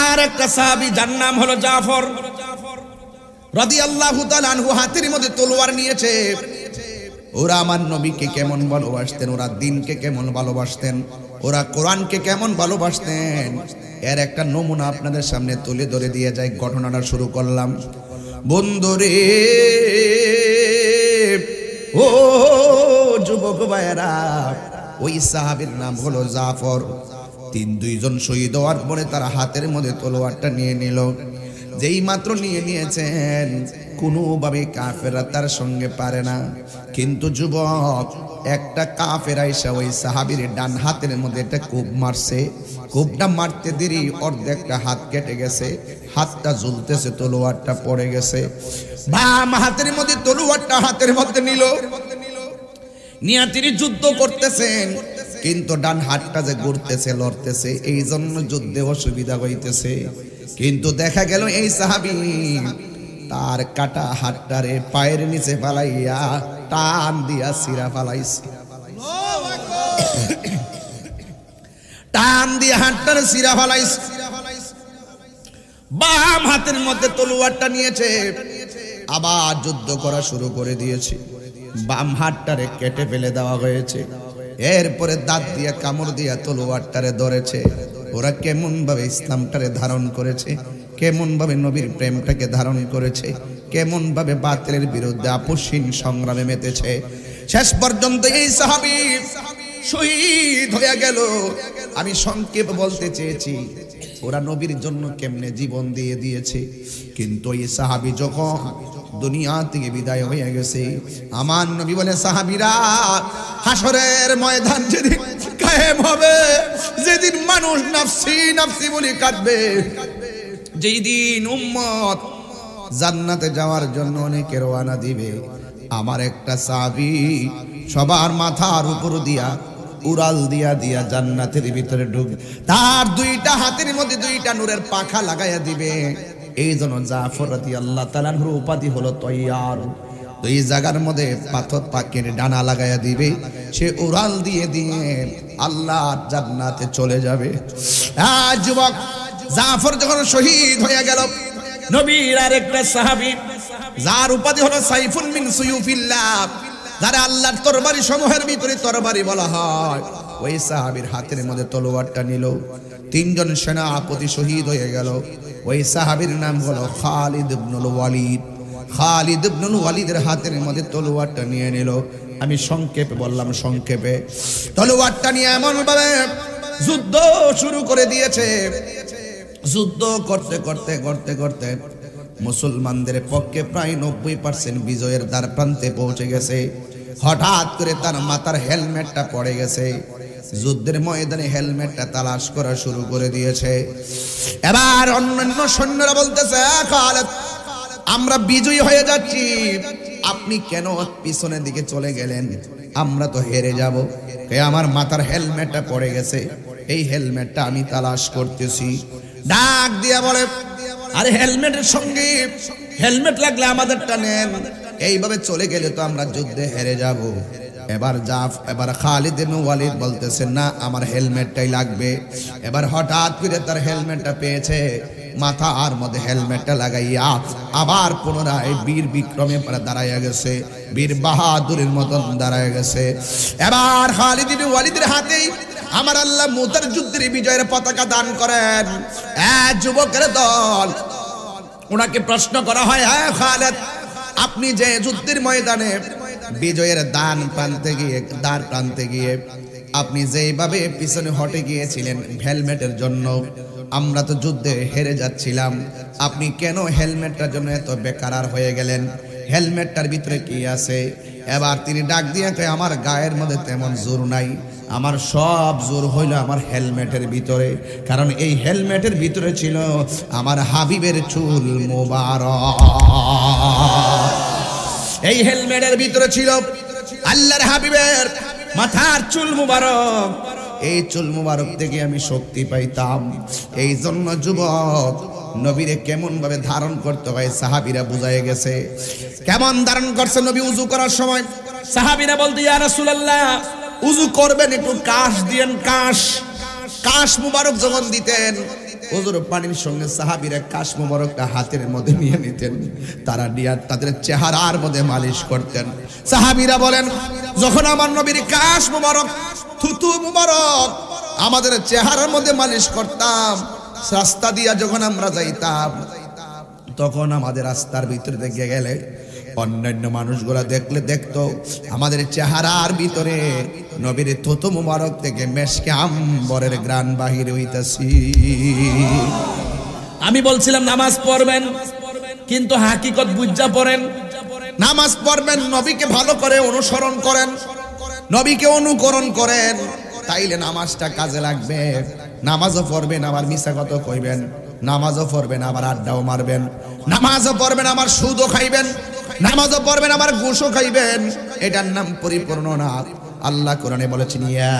আর একটা সাহাবী যার নাম হলো জাফর রাদিয়াল্লাহু তাআলা আনহু, হাতের মধ্যে তলোয়ার নিয়েছে। ওরা আমার নবীকে কেমন ভালোবাসতেন, ওরা দিনকে কেমন ভালোবাসতেন, ওরা কোরআনকে কেমন ভালোবাসতেন, এর একটা নমুনা আপনাদের সামনে তুলে ধরে দিয়ে যায়। ঘটনাটা শুরু করলাম। বন্ধুরে ও যুবক ভাইয়েরা, ওই সাহাবীর নাম হলো জাফর। দুইজন শহীদ হওয়ার পরে তারা হাতের মধ্যে তলোয়ারটা নিয়ে নিল। যেই মাত্র নিয়ে নিয়েছেন, কোনোভাবে কাফেররা তার সঙ্গে পারে না। কিন্তু যুবক, একটা কাফের আইসা ওই সাহাবীর ডান হাতের মধ্যে একটা কোপ মারছে। কোপটা মারতে দেরি অর্ধেকটা হাত কেটে গেছে, হাতটা ঝুলতেছে, তলোয়ারটা পড়ে গেছে। বাম হাতের মধ্যে তলোয়ারটা হাতের মধ্যে নিল, নিয়ে তিনি যুদ্ধ করতেছেন। কিন্তু ডান হাতটা যে ঘুরতেছে, লড়তেছে, এই জন্য যুদ্ধে অসুবিধা হইতেছে। কিন্তু দেখা গেল এই সাহাবী তার কাটা হাতটারে পায়ের নিচে ফালাইয়া টান দিয়া সিরা ফালাইছে। টান দিয়ে হাতটারে সিরা ফালাইছে। বাম হাতের মধ্যে তলোয়ারটা নিয়েছে, আবার যুদ্ধ করা শুরু করে দিয়েছে। বাম হাতটারে কেটে ফেলে দেওয়া হয়েছে। এরপরে দাঁত দিয়ে কামড় দিয়া তলোয়ারটারে ধরেছে। ওরা কেমন ভাবে ইসলামটারে ধারণ করেছে, কেমন ভাবে নবীর প্রেমটাকে ধারণ করেছে, কেমন ভাবে বাতিলের বিরুদ্ধে আপসহীন সংগ্রামে মেতেছে। শেষ পর্যন্ত এই সাহাবী শহীদ হয়ে গেল। আমি সংক্ষেপ বলতে চেয়েছি, ওরা নবীর জন্য কেমনে জীবন দিয়ে দিয়েছে। কিন্তু এই সাহাবী যখন দুনিয়া থেকে বিদায় হয়ে গেছে, আমার নবী বলে, সাহাবীরা, হাসরের ময়দান যেদিন কায়েম হবে, যেদিন মানুষ নাফসি নাফসি বলে কাঁদবে, যেই দিন উম্মত জান্নাতে যাওয়ার জন্য অনেকে রওনা দিবে, আমার একটা সাহাবী সবার মাথার উপর দিয়া উড়াল দিয়া দিয়া জান্নাতের ভিতরে ঢুকবে। তার দুইটা হাতের মধ্যে দুইটা নূরের পাখা লাগাইয়া দিবে। এই জন্য জাফর রাদিয়াল্লাহু তাআলা আনহু উপাধি হলো তৈয়ার। দুই জায়গার মধ্যে পাথর পাখির ডানা লাগাইয়া দিবে, সে উড়াল দিয়ে দিয়ে আল্লাহর জান্নাতে চলে যাবে। যুবক, জাফর যখন শহীদ হয়ে গেল, নবীর আরেকটা সাহাবী যার উপাধি হলো সাইফুন মিন সুয়ুফিল্লাহ, যারা আল্লাহর তরবারি সমূহের ভিতরে তরবারি বলা হয়, ওই সাহাবীর হাতের মধ্যে তলোয়ারটা নিল। তিনজন সেনাপতি শহীদ হয়ে গেল। ওই সাহাবীর নাম হলো খালিদ ইবনুল ওয়ালিদ। খালিদ ইবনুল ওয়ালিদের হাতের মধ্যে তলোয়ারটা নিয়ে নিল। আমি সংক্ষেপে বললাম, সংক্ষেপে তলোয়ারটা নিয়ে এমন ভাবে যুদ্ধ শুরু করে দিয়েছে। যুদ্ধ করতে করতে করতে করতে মুসলমানদের পক্ষে প্রায় 90% বিজয়ের দ্বার প্রান্তে পৌঁছে গেছে। হঠাৎ করে তার মাথার হেলমেটটা পড়ে গেছে। যুদ্ধের ময়দানে হেলমেটটা তালাশ করা শুরু করে দিয়েছে। এবার অন্যান্য সৈন্যরা বলতেছে, খালিদ, আমরা বিজয়ী হয়ে যাচ্ছি, আপনি কেন পিছনের দিকে চলে গেলেন? আমরা তো হেরে যাব। আমার মাথার হেলমেটটা পড়ে গেছে, এই হেলমেটটা আমি তালাশ করতেছি। ডাক দিয়া বলে, আরে হেলমেটের সঙ্গে হেলমেট লাগলে আমাদেরটা নেন, এইভাবে চলে গেলে তো আমরা যুদ্ধে হেরে যাব। এবার খালিদ ইবনে ওয়ালিদ বলতেছে, না, আমার হেলমেটটাই লাগবে। এবার হঠাৎ করে তার হেলমেটটা পেয়েছে, মাথার মধ্যে হেলমেটটা লাগাইয়া আবার পুনরায় বীর বিক্রমে দাঁড়াইয়া গেছে, বীর বাহাদুরের মতন দাঁড়াইয়া গেছে। এবার খালিদ ইবনে ওয়ালিদের হাতেই আমার আল্লাহ মুতার যুদ্ধের বিজয়ের পতাকা দান করেন। যুবকের দল, ওনাকে প্রশ্ন করা হয়, হ্যাঁ খালিদ, আপনি যে যুদ্ধের ময়দানে বিজয়ের দ্বার প্রান্তে গিয়ে আপনি যেভাবে পিছনে হটে গিয়েছিলেন হেলমেটের জন্য, আমরা তো যুদ্ধে হেরে যাচ্ছিলাম, আপনি কেন হেলমেটটার জন্য এত বেকারার হয়ে গেলেন? হেলমেটটার ভিতরে কি আছে? এবার তিনি ডাক দিয়ে কয়, আমার গায়ের মধ্যে তেমন জোর নাই, আমার সব জোর হইল আমার হেলমেটের ভিতরে, কারণ এই হেলমেটের ভিতরে ছিল আমার হাবিবের চুল মোবারক। এই হেলমেটের ভিতরে ছিল আল্লাহর হাবিবের মাথার চুল মুবারক। এই চুল মুবারক থেকে আমি শক্তি পাইতাম। এই জন্য যুবক, নবীরে কেমন ভাবে ধারণ করতে হয় সাহাবীরা বুঝায় গেছে। কেমন ধারণ করছে নবী উযু করার সময়? সাহাবীরা বলতে, ইয়া রাসূলুল্লাহ, উযু করবেন একটু কাশ দিয়েন, কাশ মুবারক যখন দিতেন, ওজুর পানির সঙ্গে সাহাবীরা কাশ মুবারকটা হাতের মধ্যে নিয়ে নিতেন, তারা নিয়ে তাদের চেহারার মধ্যে মালিশ করতেন। সাহাবীরা বলেন, যখন আমার নবীর কাশ মুবারক, থুতু মুবারক আমাদের চেহারার মধ্যে মালিশ করতাম, রাস্তা দিয়া যখন আমরা যাইতাম, তখন আমাদের রাস্তার ভিতরে দেখে গেলে অন্যান্য মানুষগুলা দেখতো আমাদের চেহারার ভিতরে নবীর থুতু মুবারক থেকে মেশকে আম্বরের গ্রান বাহির হইতাছি। আমি বলছিলাম নামাজ পড়বেন, কিন্তু হাকিকত বুঝা পড়েন। নামাজ পড়বেন, নবীকে ভালো করে অনুসরণ করেন, নবীকে অনুকরণ করেন, তাইলে নামাজটা কাজে লাগবে। নামাজও পড়বেন আবার মিছা কথা কইবেন, নামাজও পড়বেন আবার আড্ডাও মারবেন, নামাজও পড়বেন আবার সুদও খাইবেন, নামাজও পড়বেন আবার ঘুষও খাইবেন, এটার নাম পরিপূর্ণ না। আল্লাহ কোরআনে বলেছেন, ইয়া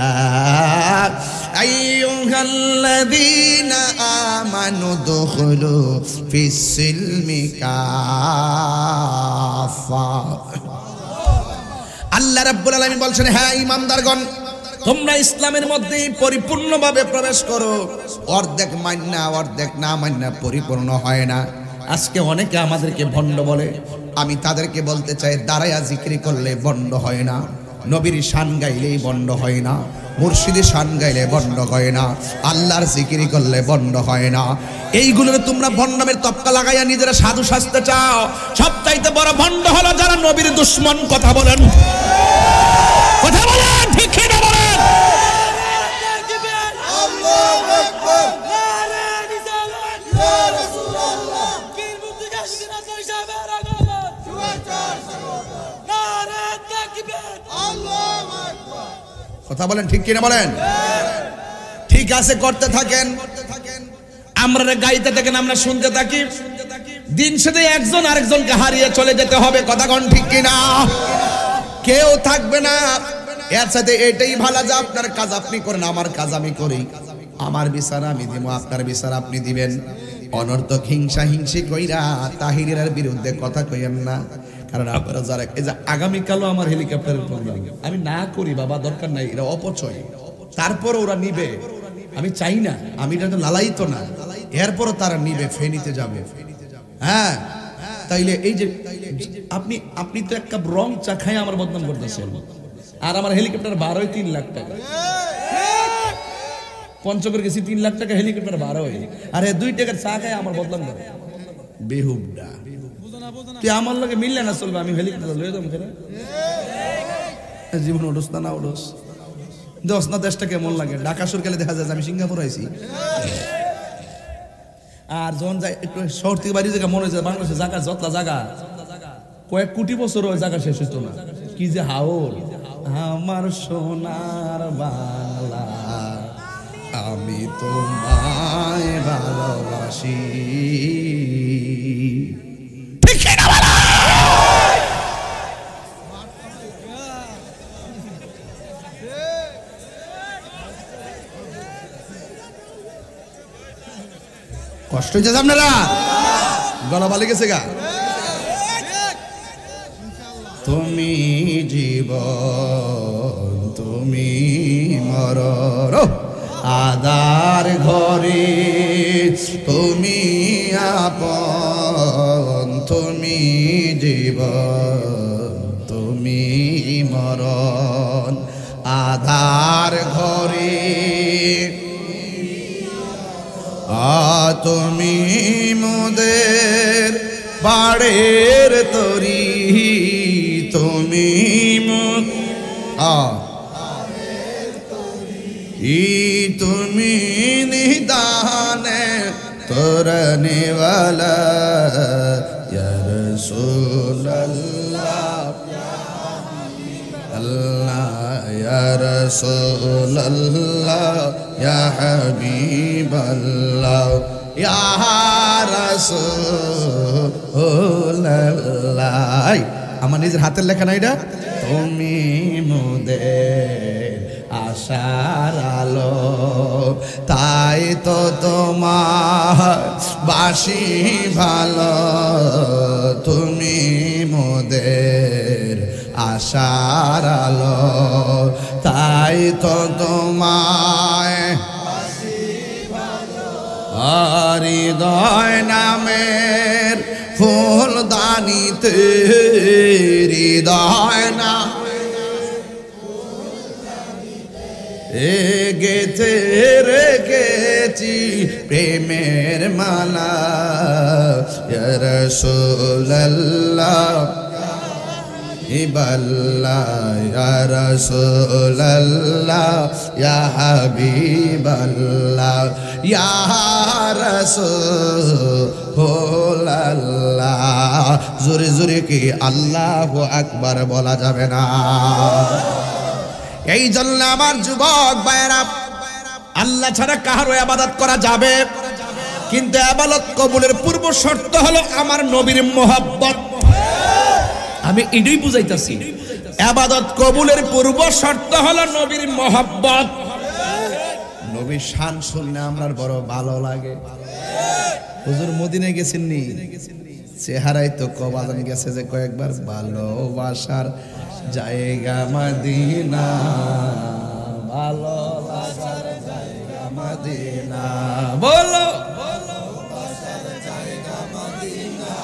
আইয়ুহাল্লাযীনা আমানু দুখুলু ফিস-সিলমি কাফা। আল্লাহ রাব্বুল আলামিন বলছেন, হ্যাঁ ঈমানদারগণ, তোমরা ইসলামের মধ্যে পরিপূর্ণভাবে প্রবেশ করো। অর্ধেক মান্না অর্ধেক না মান্না পরিপূর্ণ হয় না। আজকে অনেকে আমাদেরকে ভণ্ড বলে, আমি তাদেরকে বলতে চাই, দাঁড়ায়া জিকির করলে ভণ্ড হয় না, নবীর শান গাইলেই ভণ্ড হয় না, মুর্শিদের শান গাইলে ভণ্ড হয় না, আল্লাহর জিকির করলে ভণ্ড হয় না। এইগুলোকে তোমরা ভণ্ডামের তপকা লাগাইয়া নিজেরা সাধু সাজতে চাও। সবচাইতে বড় ভণ্ড হলো যারা নবীর দুশমন। কথা বলেন, কথা বলেন, ঠিক কি না বলেন? কথা বলেন, ঠিক কিনা বলেন? ঠিক আছে, করতে থাকেন। আমরা গাইতে থাকেন, আমরা শুনতে থাকি। দিন শেষে একজন আরেকজনকে হারিয়ে চলে যেতে হবে। কথা কোন ঠিক কিনা? কেউ থাকবে না। এর সাথে এটাই ভালো যে আপনার কাজ আপনি করেন, আমার কাজ আমি করি। আমার বিচার আমি দিব, আপনার বিচার আপনি দিবেন। অনর্থক হিংসা হিংসি কইরা তাহিরের বিরুদ্ধে কথা কইেন না। কারণ আপনারা যারা এই যে আগামীকালও আমার হেলিকপ্টারের প্রোগ্রাম, আমি না করি বাবা, দরকার নাই, এরা অপচয়। তারপর ওরা নিবে, আমি চাই না, আমি এটা তো লালাইতো না, এরপরও তারা নিবে, ফেনীতে যাবে। হ্যাঁ, তাইলে এই যে আপনি তো এক কাপ রং চা খাই আমার বদনাম করতেছেন, আর আমার হেলিকপ্টার ভাড়াই 3 লাখ টাকা। পঞ্চগড় গেছি 3 লাখ টাকা হেলিকপ্টার ভাড়া হয়ে, আর 2 টাকার চা খায় আমার বদনাম করে। বেহুবডা, তুই আমার লগে মিললে না চলবে, আমি হেলিকপ্টার লয়ে যাবো কেন? জীবন ওডস না ওডস 10 না 10 টাকা কেমন লাগে? ঢাকা সুর গেলে দেখা যায় আমি সিঙ্গাপুর আইছি। আর যখন যাই একটু শহর থেকে বাড়ি জায়গা মনে হয় বাংলাদেশের জায়গা যতলা জায়গা, কয়েক কোটি বছর ওই জায়গা শেষ হইতো না। কি যে হাওর, আমার সোনার বাংলা, আমি তোমায় ভালোবাসি। ঠিক না বলা? কষ্ট হয়েছে আপনারা? গলা বালি গেছে গা? তুমি জীবন, তুমি মরণ, আদার ঘরে তুমি আপন, তুমি জীবন, তুমি মরণ, আধার ঘরে তুমি মোদের বাড়ের তরি, তুমি তুমি নিদানে তোরনেওয়ালা ইয়া রাসূলুল্লাহ, আল্লাহ ইয়া রাসূলুল্লাহ, ইয়া হাবিবাল্লাহ, ইয়া রাসূলুল্লাহ। আমার নিজের হাতের লেখা না এটা। তুমি মোদের আশার আলো, তাই তো তোমার বাসি ভালো, তুমি মোদের আশার আলো, তাই তো তোমায় হৃদয় নামের ফুলদানিতে, হৃদয় না গেছে রেখেছি প্রেমের মালা, ইয়া রাসূলুল্লাহ, ইয়া রাসূলুল্লাহ ইয়া হাবিবাল্লাহ ইয়া রাসূলুল্লাহ। জোরে জোরে কি আল্লাহু আকবার বলা যাবে না? এই জন্য আমার যুবক ভাইরা, আল্লাহ ছাড়া কারো ইবাদত করা যাবে, কিন্তু ইবাদত কবুলের পূর্ব শর্ত হলো আমার নবীর মোহাব্বত। আমি এটাই বুঝাইতাছি, ইবাদত কবুলের পূর্ব শর্ত হলো নবীর মোহাব্বত। নবীর শান শুনলে আমার বড় ভালো লাগে। হুজুর মদিনায় গেছেন নি? চেহারাই তো কবাদান গেছে যে কয়েকবার, ভালোবাসার জায়গা মদিনা, ভালো লাগার জায়গা মদিনা, বলো ভালোবাসার জায়গা মদিনা,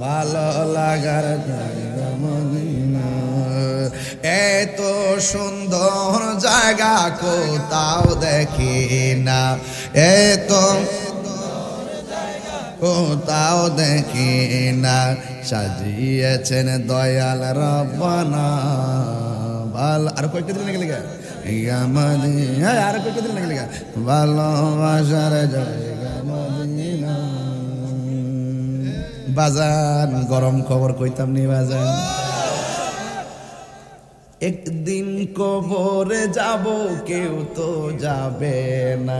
ভালো লাগার জায়গা মদিনা। এত সুন্দর জায়গা কোথাও দেখি না, এত কোথাও দেখি না, সাজিয়েছেন দয়াল রব্বানা। আর কয়েকটা দিন লেগে লেগে আর কয়েকটা দিন লেগে লেগে ভালোবাসার জায়গা মদিনা। বাজান গরম খবর কইতাম নি বাজান, একদিন কবরে যাব, কেউ তো যাবে না,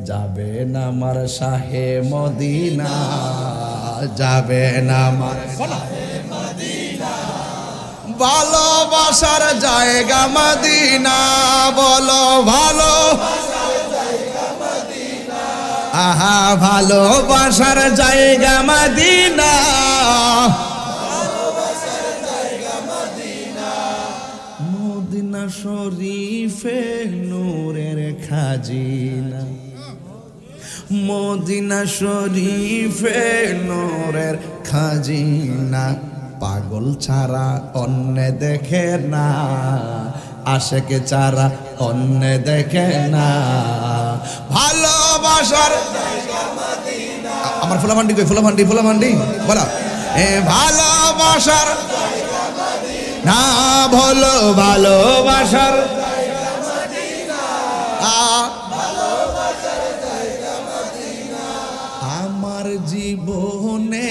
যাবে না আমার শাহে মদিনা, যাবে না আমার শাহে মদিনা, ভালোবাসার জায়গা মদিনা, বলো ভালোবাসার জায়গা মদিনা, আহা ভালোবাসার জায়গা মদিনা, ভালোবাসার জায়গা মদিনা। মদিনা শরীফে নূরের খাজিনা, মদিনা শরীফে নূরের খাজিনা, পাগল ছাড়া অন্য দেখে না, আশেকে ছাড়া অন্য দেখে না, ভালোবাসার জায়গা মদিনা। আমার ফুলামান্ডি কই, ফুলামান্ডি ফুলামান্ডি বলা, এ ভালোবাসার জায়গা মদিনা, না বলো ভালোবাসার জায়গা মদিনা, ভালোবাসার জায়গা মদিনা। আমার জীবনে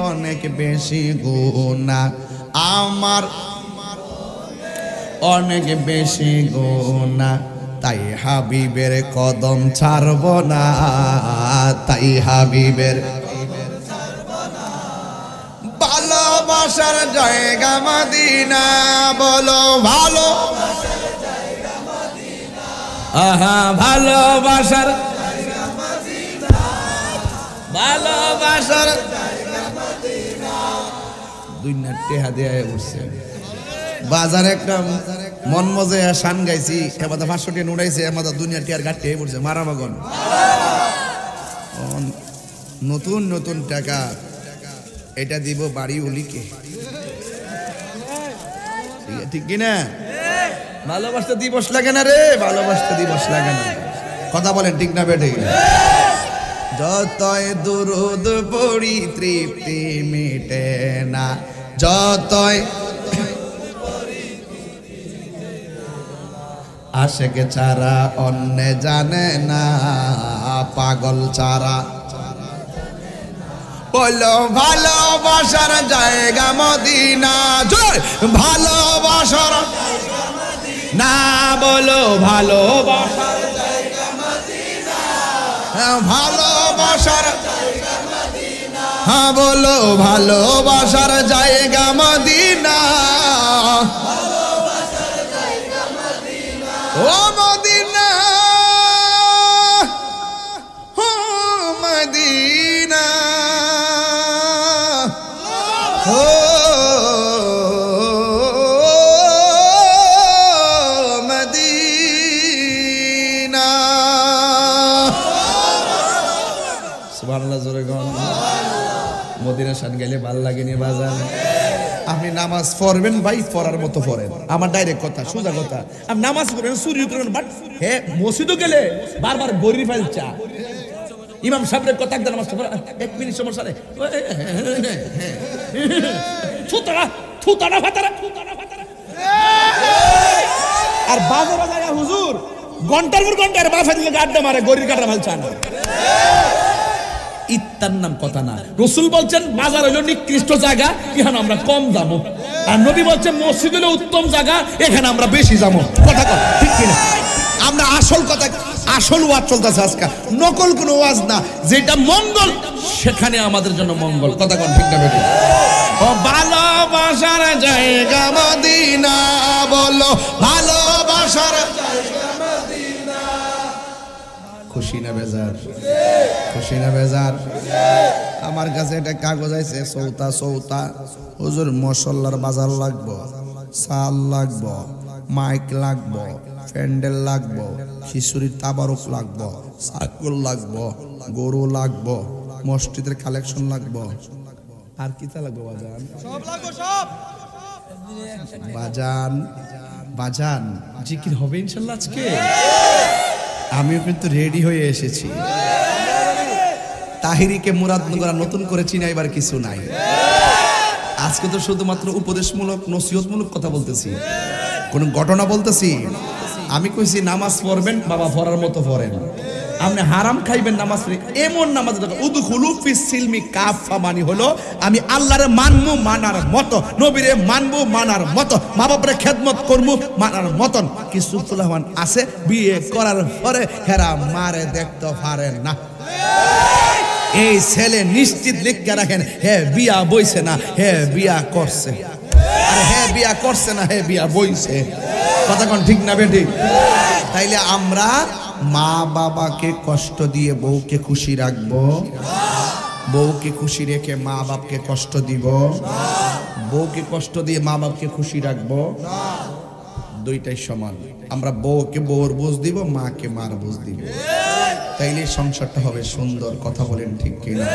অনেক বেশি গুনাহ, আমার অনেক বেশি গুনাহ, তাই হাবিবের কদম ছাড়ব না, তাই হাবিবের ভালোবাসার জায়গা মদিনা, বলো ভালোবাসার জায়গা মদিনা, আহা ভালোবাসার জায়গা মদিনা, ভালোবাসার জায়গা মদিনা। দুই না টেহা দেয়া উঠছে বাজার, একটা মন মজে শান গাইছি, এবার 500 টাকা উড়াইছে, এবার দুনিয়া টিয়ার গাঠে পড়ছে মারা বাগন। নতুন নতুন টাকা এটা দিব বাড়ি উলিকে, ঠিক কিনা? ভালোবাসতে দিবস লাগে না রে, ভালোবাসতে দিবস লাগে না, কথা বলেন ঠিক না বেটে? যতই দুরুদ পড়ি তৃপ্তি মিটে না, যতই আশেকে ছাড়া অন্য জানে না, পাগল ছাড়া বলো ভালোবাসার জায়গা মদিনা, জয় ভালোবাসার না, বলো ভালোবাসার জায়গা মদিনা, ভালোবাসার জায়গা মদিনা, হ্যাঁ বলো ভালোবাসার জায়গা মদিনা, ভালোবাসার জায়গা মদিনা, ও মদিনা, ও মদিনা, ও মদিনা। সুবহানাল্লাহ, জোরে গান। মদিনা শান গেলে ভাল লাগেনি বাজান? আপনি নামাজ পড়বেন ভাই, পড়ার মতো পড়েন, আমার ডাইরেক্ট কথা, সোজা কথা। আপনি নামাজ পড়বেন, চুরি করবেন, বাট হ্যাঁ মসজিদও গেলে বারবার গরি ফেলছা, ইমাম সাহেবের কথা একদম নামাজ পড়া 1 মিনিট সমস্যা নেই, থুতানা ফাতারা। আর বাজারে যায় হুজুর ঘন্টার পর ঘন্টার বাসা দিলে আড্ডা মারে, গরির কাটা ভাল চান। ইত্তার নাম কথা না। রসুল বলছেন বাজার হলো নিকৃষ্ট জায়গা, এখানে আমরা কম যাবো। আর নবী বলছেন মসজিদ হলো উত্তম জায়গা, এখানে আমরা বেশি যাবো। কথা কর ঠিক কিনা? আমরা আসল কথা, আসল ওয়াজ চলতেছে আজকে, নকল কোনো ওয়াজ না। যেটা মঙ্গল সেখানে আমাদের জন্য মঙ্গল। কথা কন ঠিক না বেটি? ও ভালোবাসার জায়গা মদিনা, বলো ভালোবাসার জায়গা মদিনা। খুশি না বেজার? খুশি না বেজার? আমার কাছে একটা কাগজ আছে, সৌতা সৌতা। হুজুর মশলার বাজার লাগবো, চাল লাগবো, মাইক লাগবো, প্যান্ডেল লাগবো, শিশুরির তাবারুক লাগবো, ছাগল লাগবো, গরু লাগবো, মসজিদের কালেকশন লাগবো। আর কি তা লাগবো বাজান? সব লাগবো সব। বাজান বাজান জিকির হবে ইনশাআল্লাহ আজকে। আমিও কিন্তু রেডি হয়ে এসেছি। তাহিরিকে মুরাদনগর নতুন করে চিনাইবার কিছু নাই। আজকে তো শুধুমাত্র উপদেশমূলক নসিহতমূলক কথা বলতেছি, কোন ঘটনা বলতেছি। আমি কইছি নামাজ পড়বেন বাবা, পড়ার মতো পড়েন। আপনি হারাম খাইবেন নামাজ পড়ে, এমন নামাজ উদখুলু ফিস সিলমি কাফা, মানে হলো আমি আল্লাহরে মানবো মানার মতো, নবীরে মানবো মানার মতো, মা বাপরে খেদমত করবো মানার মতন। কিছু ফুলাহান আছে বিয়ে করার পরে হেরা মারে দেখতে পারেন না। এই ছেলে নিশ্চিত লিখে রাখেন, হে বিয়া বইছে না, হে বিয়া করছে। আরে হে বিয়া করছে না, হে বিয়া বইছে। কথা কোন ঠিক না বেটি? তাইলে আমরা মা বাবাকে কষ্ট দিয়ে বউকে খুশি রাখবো? বউকে খুশি রেখে মা বাপকে কষ্ট দিব? বউকে কষ্ট দিয়ে মা বাপকে খুশি রাখবো? দুইটাই সমান। আমরা বউকে বউর বুঝ দিব, মাকে মার বুঝ দিব। তাইলে সংসারটা হবে সুন্দর। কথা বলেন ঠিক কিনা?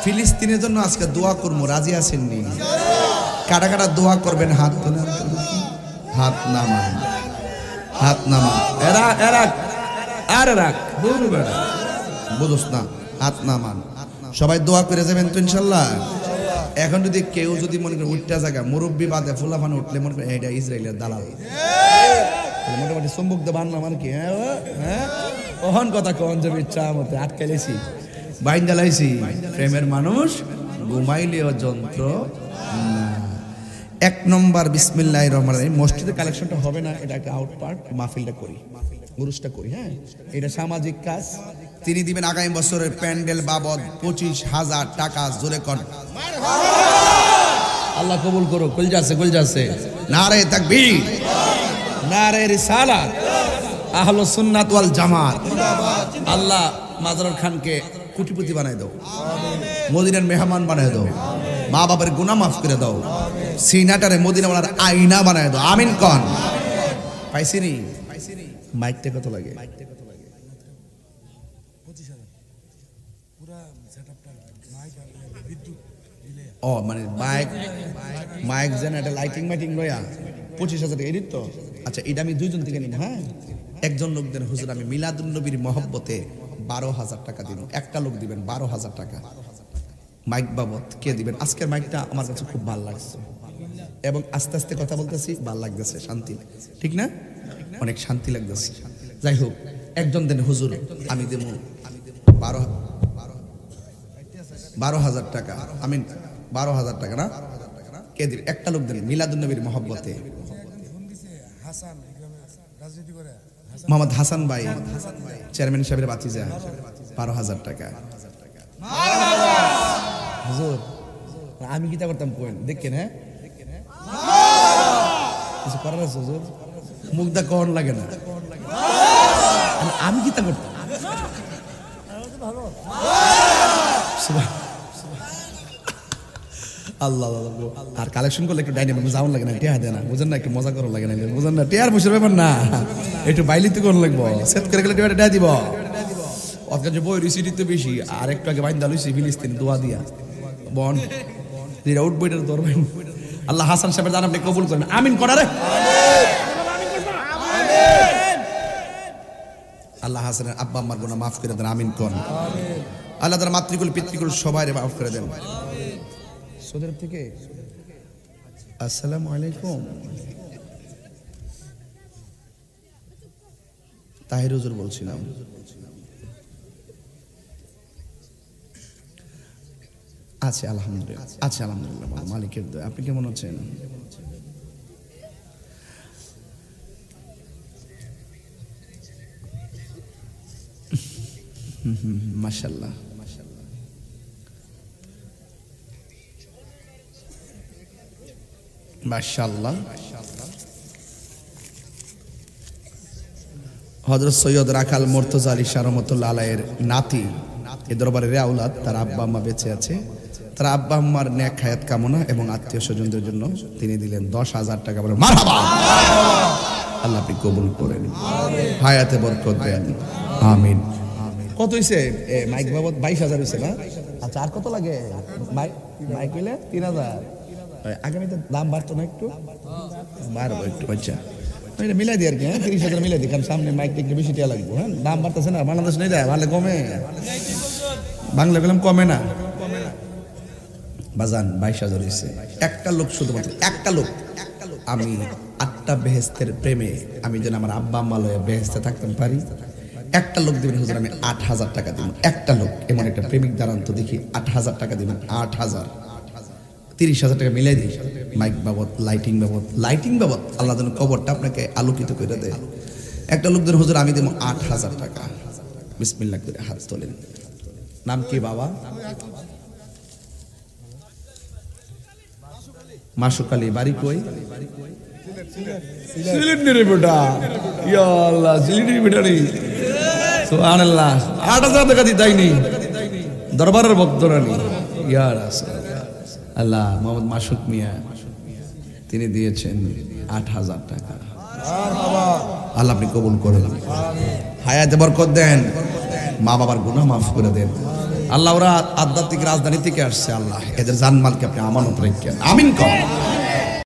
ফিলিস্তিনের জন্য আজকে দোয়া করবো, রাজি আছেন নি? কাটা কাটা দোয়া করবেন, হাত তোলেন, হাত নামান, হাত নামান। এরা এরা আর রাখ বুঝোস না, হাত নামান। সবাই দোয়া করে যাবেন তো ইনশাল্লাহ। এখন যদি কেউ যদি মনে করে উঠটা জায়গা মুরব্বী বাদে ফুলাফান উঠলে মনে করে এটা ইসরায়েলের দালাল, মোটামুটি চুম্বক দিয়ে বানলাম আর কি। হ্যাঁ ওহন কথা কন যাবে ইচ্ছা মতে আটকাইলেছি, বাইন জ্বালাইছি। প্রেমের মানুষ ঘুমাইলেও যন্ত্র না। এক নম্বর বিসমিল্লাহির রহমানির রহিম। মসজিদের কালেকশনটা হবে না, এটা একটা আউট পার্ট, মাহফিলটা করি, উরুসটা করি। হ্যাঁ এটা সামাজিক কাজ। তিনি দিবেন আগামী বছরের প্যান্ডেল বাবদ 25,000 টাকা। জোরে কর আল্লাহ কবুল করো। কল যাচ্ছে কল যাচ্ছে। নারে তাকবীর, নারে রিসালাত, আহলুস সুন্নাত ওয়াল জামাত। আল্লাহ মাজারুল খানকে কোটিপতি বানাই দাও, মদিনার মেহমান বানাই দাও, মা বাবার গুনাহ মাফ করে দাও, সিনাটারে মদিনাওয়ালার আয়না বানাই দাও। আমিন কন। পাইছি নি? মাইকটা কত লাগে? ও মানে মাইক মাইক যেন একটা লাইটিং মাইটিং লয়া 25,000 টাকা এডিট তো। আচ্ছা এটা আমি দুইজন থেকে নিব। হ্যাঁ একজন লোক দেন, হুজুর আমি মিলাদুন নবীর মহব্বতে 12,000 টাকা দিব। একটা লোক দিবেন 12,000 টাকা মাইক বাবদ। কে দিবেন? আজকের মাইকটা আমার কাছে খুব ভালো লাগছে এবং আস্তে আস্তে কথা বলতেছি, ভালো লাগতেছে, শান্তি, ঠিক না? অনেক শান্তি লাগতেছে। যাই হোক একজন দেন, হুজুর আমি দেব 12,000 টাকা। আমি 12,000 টাকা না কে দিন? একটা লোক দেন মিলাদুন নবীর মহব্বতে। মোহাম্মদ হাসান ভাই, চেয়ারম্যান সাহেবের বাতিজা, 12,000 টাকা। হুজুর আমি কিতা করতাম কোয়েন দেখেন? হ্যাঁ কিছু করার আছে হুজুর? মুখদা কন লাগে না, আমি কিতা করতাম? আল্লাহ আর কালেকশন করলে একটু ডাইনামিক যাওয়ার লাগে না, টিয়া দেয় না, বুঝেন না? একটু মজা করার লাগে না, বুঝেন না? টিয়ার বসে ব্যাপার না, একটু বাইলিতে কোন লাগবো, সেট করে গেলে টিয়া দিব। অথচ বই রিসিটি তো বেশি। আর একটু আগে বাইন্দা লইছি ফিলিস্তিন দোয়া দিয়া বন যেটা উঠ বইটা ধরবেন। আল্লাহ হাসান সাহেবের দান আপনি কবুল করেন। আমিন করারে। আল্লাহ হাসানের আব্বা আম্মার গুনাহ মাফ করে দেন। আমিন কোন। আল্লাহ তার মাতৃকুল পিতৃকুল সবাই মাফ করে দেন। সৌদি আরব থেকে আসসালামু আলাইকুম। তাহির হুজুর বলছিলাম। আছে আলহামদুলিল্লাহ, আছে আলহামদুলিল্লাহ, মালিকের দয়া। আপনি কেমন আছেন? মাশাআল্লাহ। মাশাআল্লাহ। হযরত সৈয়দ রাখাল মুর্তজা আলী শাহ রহমাতুল্লাহ আলাইহির নাতি, এ দরবারের আওলাদ, তার আব্বা আম্মা বেঁচে আছে। তার আব্বা আম্মার নেক হায়াত কামনা এবং আত্মীয় স্বজনদের জন্য তিনি দিলেন 10,000 টাকা। বলেন মারহাবা। আল্লাহ আপনি কবুল করেন, হায়াতে বরকত দেন, আমিন। কত হইছে? মাইক বাবদ 22,000 হইছে না? আচ্ছা, আর কত লাগে? মাইক হইলে 3,000। আগামীতে দাম বাড়তো না একটু? বাড়বো একটু। আচ্ছা, এটা মিলাই দিই আর কি। 30,000 মিলাই দিই, কারণ সামনে মাইক একটু বেশি টাকা লাগবে। হ্যাঁ, দাম বাড়তেছে না, বাংলাদেশ নেই দেয়, বাংলা কমে, বাংলা গেলাম কমে না। বাজান 22,000 হয়েছে। একটা লোক, শুধুমাত্র একটা লোক, আমি 8টা বেহেস্তের প্রেমে আমি যেন আমার আব্বা আম্মা লয়ে বেহেস্তে থাকতে পারি, একটা লোক দিবেন হুজুর, আমি 8,000 টাকা দিব। একটা লোক, এমন একটা প্রেমিক দাঁড়ান তো দেখি, 8,000 টাকা দিবেন। 8,000, 30,000 টাকা মিলাই দিই। মাইক বাবদ, লাইটিং বাবদ, লাইটিং বাবদ আল্লাহ যেন কবরটা আপনাকে আলোকিত করে দেয়। একটা লোক দেন হুজুর, আমি দেব 8,000 টাকা। বিসমিল্লাহ করে হাত তোলেন। নাম কি বাবা? মাসুক আলী। বাড়ি কই? সিলেটের বেটা। ইয়া আল্লাহ, সিলেটের বেটা রে। সুবহানাল্লাহ। 8,000 টাকা দিতাইনি, দরবারের ভক্তরানি। ইয়া রাসূল আল্লাহ। মোহাম্মদ মাসুক মিয়া, তিনি দিয়েছেন 8,000 টাকা। আল্লাহ আপনি কবুল করেন, হায়াতে বরকত দেন, মা বাবার গুনাহ মাফ করে দেন। আল্লাহ, ওরা আধ্যাত্মিক রাজধানী থেকে আসছে, আল্লাহ এদের জানমালকে আপনি আমানত রাখেন, আমিন কর।